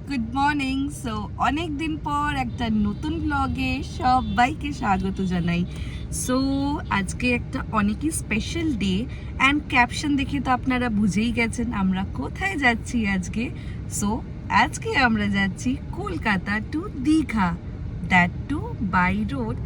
Good morning. So অনেক দিন পর একটা নতুন ব্লগে সবাইকে স্বাগত জানাই। সো আজকে একটা অনেকই স্পেশাল ডে অ্যান্ড ক্যাপশন দেখে তো আপনারা বুঝেই গেছেন আমরা কোথায় যাচ্ছি আজকে। সো আজকে আমরা যাচ্ছি Kolkata to Digha, that too by road.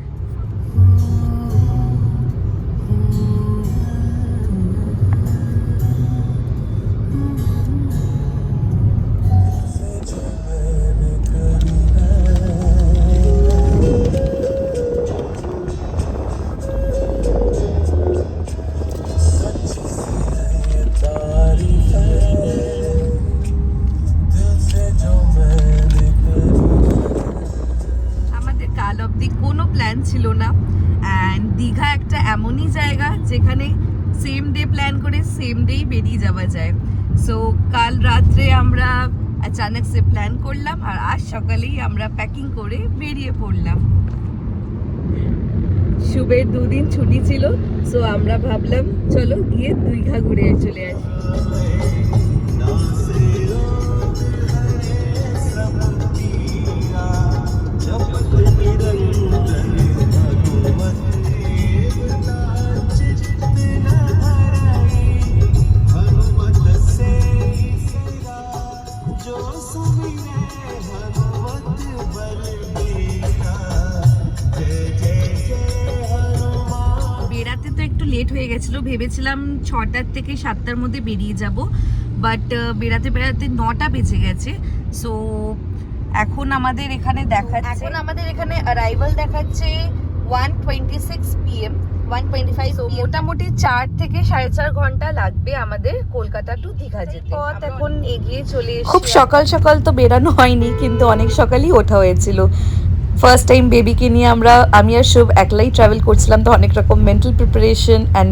কোনো প্ল্যান ছিল না, অ্যান্ড দীঘা একটা এমনই জায়গা যেখানে সেম ডে প্ল্যান করে সেম ডেই বেরিয়ে যাওয়া যায়। সো কাল রাত্রে আমরা আচানক সে প্ল্যান করলাম আর আজ সকালেই আমরা প্যাকিং করে বেরিয়ে পড়লাম। শুভের 2 দিন ছুটি ছিল, সো আমরা ভাবলাম চলো গিয়ে দীঘা ঘুরে চলে আসি। বেড়াতে তো একটু লেট হয়ে গেছিল, ভেবেছিলাম 6টার থেকে 7টার মধ্যে বেরিয়ে যাব, বাট বেড়াতে বেড়াতে 9টা বেজে গেছে। সো এখন আমাদের এখানে অ্যারাইভাল দেখাচ্ছে 1:26 PM, 1:25 মোটামুটি 4 থেকে 4.5 ঘন্টা লাগবে আমাদের কলকাতা টু দীঘা যেতে। পথ এখন এগিয়ে চলে এসেছি। খুব সকাল সকাল তো বেরানো হয়নি, কিন্তু অনেক সকালই ওঠা হয়েছিল। ফার্স্ট টাইম বেবিকে নিয়ে আমি আর শুভ একলাই ট্রাভেল করছিলাম, তো অনেক রকম মেন্টাল প্রিপারেশন অ্যান্ড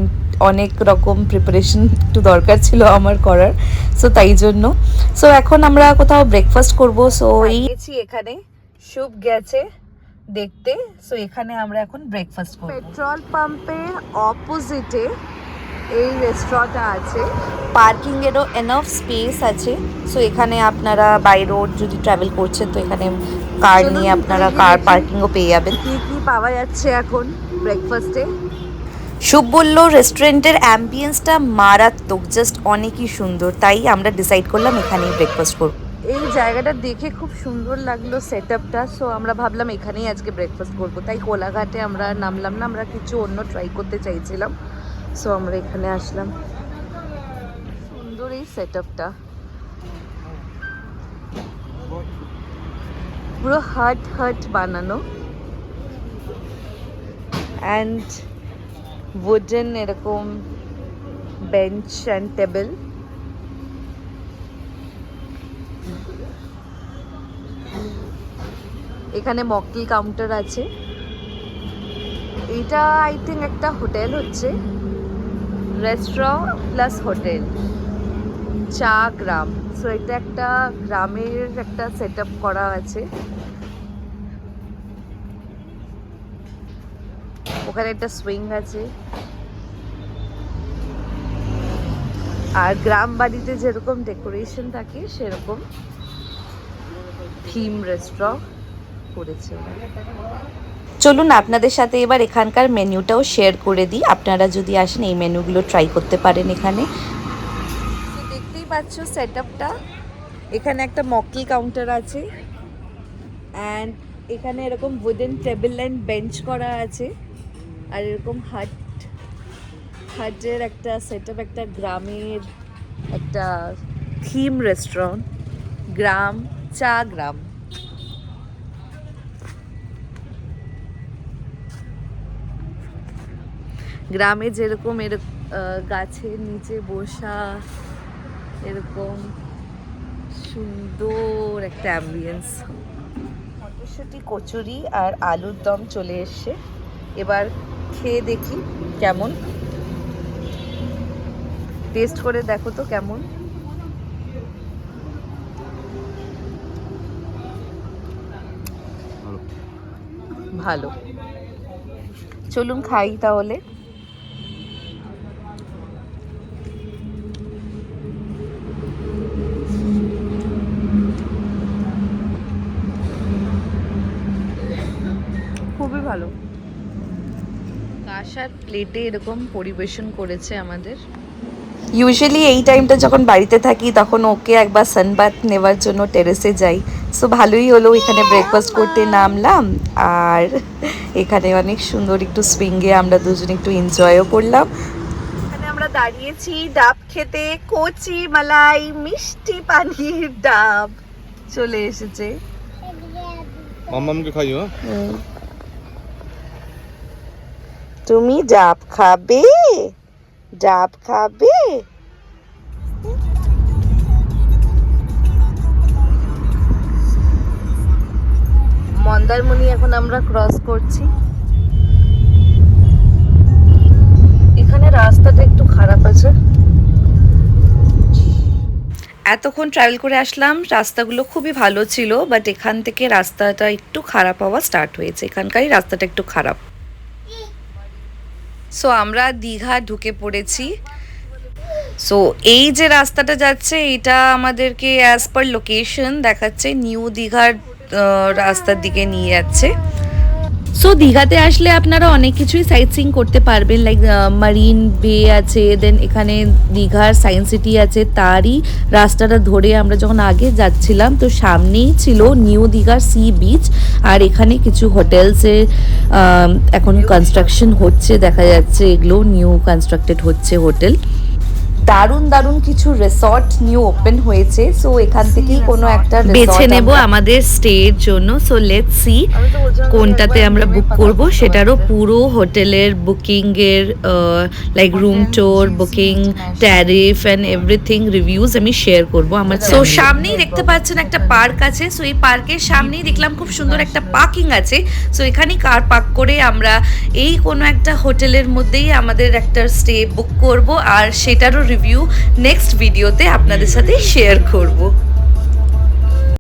অনেক রকম প্রিপারেশন একটু দরকার ছিল আমার করার, সো তাই জন্য। সো এখন আমরা কোথাও ব্রেকফাস্ট করব। সো এই এখানে শুভ গেছে দেখতে, সো এখানে আমরা এখন ব্রেকফাস্ট করব। পেট্রোল পাম্পের অপোজিটে এই রেস্টুরেন্টটা আছে, পার্কিং এরও এনাফ স্পেস আছে। সো এখানে আপনারা বাই রোড যদি ট্রাভেল করছেন তো এখানে কার নিয়ে আপনারা কার পার্কিংও পেয়ে যাবেন। কি কি পাওয়া যাচ্ছে এখন ব্রেকফাস্টে? শুভ বলল রেস্টুরেন্টের অ্যাম্বিয়েন্সটা মারাত্মক, জাস্ট অনেকই সুন্দর, তাই আমরা ডিসাইড করলাম এখানেই ব্রেকফাস্ট করব। এই জায়গাটা দেখে খুব সুন্দর লাগলো সেটআপটা, সো আমরা ভাবলাম এখানেই আজকে ব্রেকফাস্ট করব। তাই কোলাঘাটে আমরা নামলাম না, আমরা কিছু অন্য ট্রাই করতে চাইছিলাম, সো আমরা এখানে আসলাম। সুন্দর এই সেটআপটা, পুরো হাট বানানো অ্যান্ড উডেন এরকম বেঞ্চ অ্যান্ড টেবিল। এখানে মকটেল কাউন্টার আছে। এটা আই থিঙ্ক একটা হোটেল হচ্ছে, রেস্টুরেন্ট প্লাস হোটেল, চা গ্রাম। সো এটা একটা গ্রামের একটা সেট আপ করা আছে। ওখানে একটা সুইং আছে, আর গ্রাম বাড়িতে যেরকম ডেকোরেশন থাকে সেরকম থিম রেস্টুরেন্ট করেছে। চলুন আপনাদের সাথে এবার এখানকার মেনুটাও শেয়ার করে দিই, আপনারা যদি আসেন এই মেনুগুলো ট্রাই করতে পারেন এখানে। দেখতেই পাচ্ছ সেটআপটা, এখানে একটা মকটেল কাউন্টার আছে অ্যান্ড এখানে এরকম উডেন টেবিল অ্যান্ড বেঞ্চ করা আছে, আর এরকম হাটের একটা সেটআপ, একটা গ্রামের একটা থিম রেস্টুরেন্ট, চা গ্রাম। গ্রামে যেরকম গাছের নিচে বসা, এরকম সুন্দর একটা অ্যাম্বিয়েন্স। মটরশুঁটি, কচুরি আর আলুর দম চলে এসছে, এবার খেয়ে দেখি কেমন। টেস্ট করে দেখো তো কেমন। ভালো, চলুন খাই তাহলে। ভালো। কাঁসার প্লেটে এরকম পরিবেশন করেছে আমাদের। ইউজুয়ালি এই টাইমটা যখন বাড়িতে থাকি তখন ওকে একবার সানবাথ নেওয়ার জন্য টেরেসে যাই। সো ভালোই হলো, এখানে ব্রেকফাস্ট করতে নামলাম আর এখানে অনেক সুন্দর একটু সুইঙ্গে আমরা দুজন একটু এনজয়ও করলাম। এখানে আমরা দাঁড়িয়েছি ডাব খেতে, কচি মালাই মিষ্টি পানির ডাব চলে এসেছে। মাম্মামকে খাইও। তুমি ডাব খাবে? ডাব খাবে? মন্দারমণি এখন আমরা ক্রস করছি। এখানে রাস্তাটা একটু খারাপ আছে। এতক্ষণ ট্রাভেল করে আসলাম, রাস্তাগুলো খুবই ভালো ছিল, বাট এখান থেকে রাস্তাটা একটু খারাপ হওয়া স্টার্ট হয়েছে। এখানকারই রাস্তাটা একটু খারাপ। সো আমরা দীঘা ঢুকে পড়েছি। সো এই যে রাস্তাটা যাচ্ছে এটা আমাদেরকে অ্যাজ পার লোকেশন দেখাচ্ছে নিউ দীঘার রাস্তার দিকে নিয়ে যাচ্ছে। সো দীঘাতে আসলে আপনারা অনেক কিছুই সাইট সিইং করতে পারবেন, লাইক মারিন বে আছে, দেন এখানে দীঘার সায়েন্স সিটি আছে। তারই রাস্তাটা ধরে আমরা যখন আগে যাচ্ছিলাম তো সামনেই ছিল নিউ দীঘার সি বিচ, আর এখানে কিছু হোটেলসের এখন কনস্ট্রাকশন হচ্ছে, দেখা যাচ্ছে এগুলো নিউ কনস্ট্রাক্টেড হচ্ছে হোটেল। দারুণ দারুণ কিছু রিসর্ট নিউ ওপেন হয়েছে। সো এখান থেকেই কোনো একটা বেছে নেব আমাদের স্টের জন্য। সো লেটস সি কোনটাতে আমরা বুক করব, সেটারও পুরো হোটেলের বুকিং এর like room tour, booking, tariff and everything reviews আমি শেয়ার করব আমার। সো সামনেই দেখতে পাচ্ছেন একটা পার্ক আছে। সো এই পার্কের সামনেই দেখলাম খুব সুন্দর একটা পার্কিং আছে। সো এখানেই কার পার্ক করে আমরা এই কোনো একটা হোটেলের মধ্যেই আমাদের একটা স্টে বুক করব, আর সেটারও রিভিউ নেক্সট ভিডিওতে আপনাদের সাথে শেয়ার করব।